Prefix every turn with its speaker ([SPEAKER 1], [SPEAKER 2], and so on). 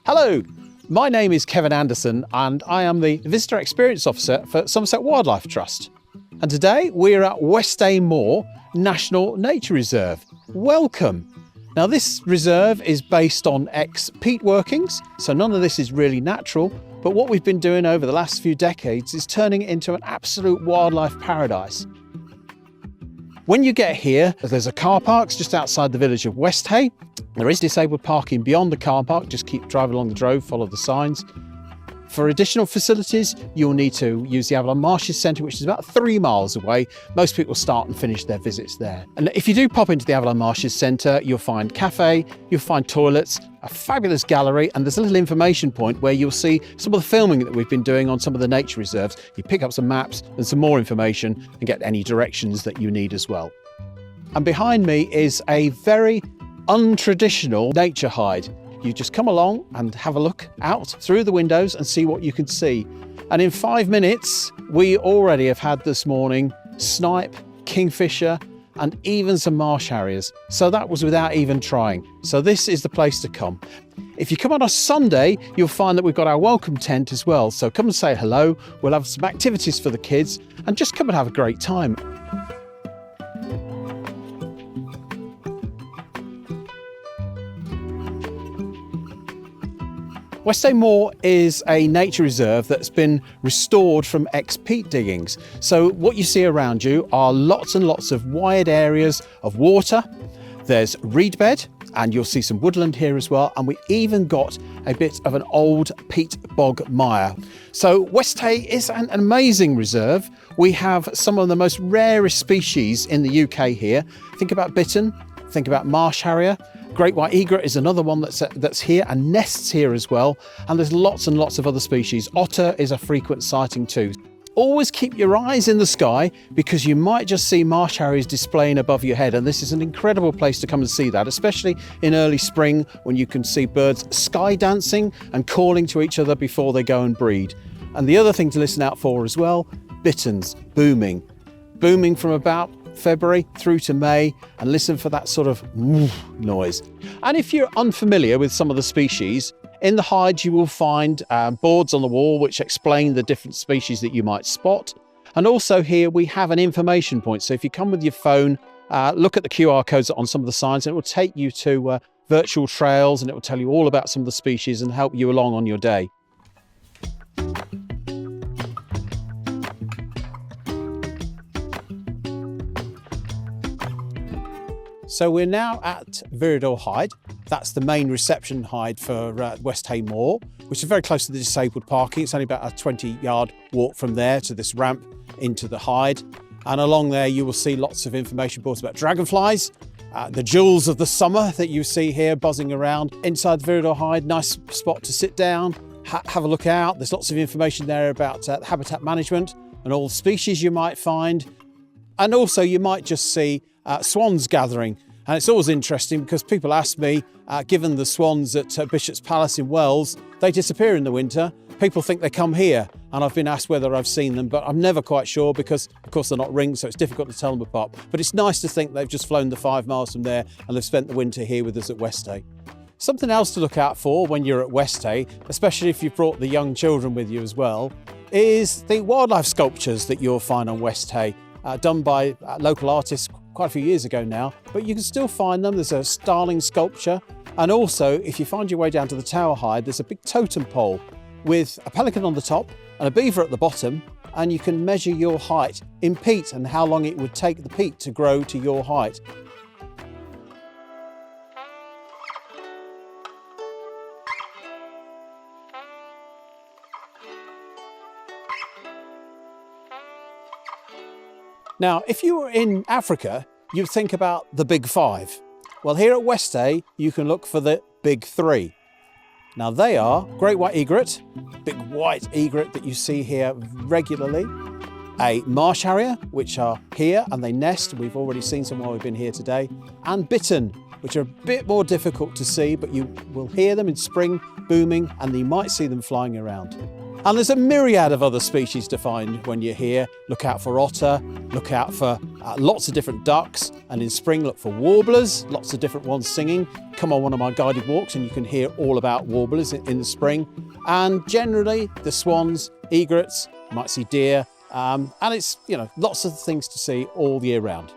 [SPEAKER 1] Hello, my name is Kevin Anderson and I am the Visitor Experience Officer for Somerset Wildlife Trust. And today we're at Westhay Moor National Nature Reserve. Welcome. Now this reserve is based on ex-peat workings, so none of this is really natural, but what we've been doing over the last few decades is turning it into an absolute wildlife paradise. When you get here, there's a car park just outside the village of Westhay. There is disabled parking beyond the car park, just keep driving along the drove, follow the signs. For additional facilities, you'll need to use the Avalon Marshes Centre, which is about 3 miles away. Most people start and finish their visits there. And if you do pop into the Avalon Marshes Centre, you'll find cafe, you'll find toilets, a fabulous gallery, and there's a little information point where you'll see some of the filming that we've been doing on some of the nature reserves. You pick up some maps and some more information and get any directions that you need as well. And behind me is a very untraditional nature hide. You just come along and have a look out through the windows and see what you can see. And in 5 minutes, we already have had this morning snipe, kingfisher, and even some marsh harriers. So that was without even trying. So this is the place to come. If you come on a Sunday, you'll find that we've got our welcome tent as well. So come and say hello. We'll have some activities for the kids and just come and have a great time. Westhay Moor is a nature reserve that's been restored from ex-peat diggings. So what you see around you are lots and lots of wide areas of water. There's reed bed, and you'll see some woodland here as well. And we even got a bit of an old peat bog mire. So Westhay is an amazing reserve. We have some of the most rarest species in the UK here. Think about bittern, think about marsh harrier. Great white egret is another one that's here and nests here as well. And there's lots and lots of other species. Otter is a frequent sighting too. Always keep your eyes in the sky because you might just see marsh harriers displaying above your head. And this is an incredible place to come and see that, especially in early spring when you can see birds sky dancing and calling to each other before they go and breed. And the other thing to listen out for as well, bitterns, booming from about February through to May, and listen for that sort of noise. And if you're unfamiliar with some of the species, in the hide you will find boards on the wall which explain the different species that you might spot. And also here we have an information point. So if you come with your phone, look at the QR codes on some of the signs and it will take you to virtual trails, and it will tell you all about some of the species and help you along on your day. So we're now at Viridor Hide. That's the main reception hide for Westhay Moor, which is very close to the disabled parking. It's only about a 20-yard walk from there to this ramp into the hide. And along there you will see lots of information boards about dragonflies, the jewels of the summer that you see here buzzing around. Inside the Viridor Hide, nice spot to sit down, have a look out. There's lots of information there about habitat management and all the species you might find. And also you might just see swans gathering. And it's always interesting because people ask me, given the swans at Bishop's Palace in Wells, they disappear in the winter. People think they come here, and I've been asked whether I've seen them, but I'm never quite sure because, of course, they're not ringed, so it's difficult to tell them apart. But it's nice to think they've just flown the 5 miles from there and they've spent the winter here with us at Westhay. Something else to look out for when you're at Westhay, especially if you've brought the young children with you as well, is the wildlife sculptures that you'll find on Westhay, done by local artists quite a few years ago now, but you can still find them. There's a starling sculpture, and also if you find your way down to the tower hide, there's a big totem pole with a pelican on the top and a beaver at the bottom, and you can measure your height in peat and how long it would take the peat to grow to your height. Now, if you were in Africa, you'd think about the big 5. Well, here at Westhay, you can look for the big 3. Now they are great white egret, big white egret that you see here regularly, a marsh harrier, which are here and they nest. We've already seen some while we've been here today, and bittern, which are a bit more difficult to see, but you will hear them in spring booming and you might see them flying around. And there's a myriad of other species to find when you're here. Look out for otter, look out for lots of different ducks, and in spring look for warblers, lots of different ones singing. Come on one of my guided walks and you can hear all about warblers in the spring. And generally the swans, egrets, you might see deer, and it's, lots of things to see all year round.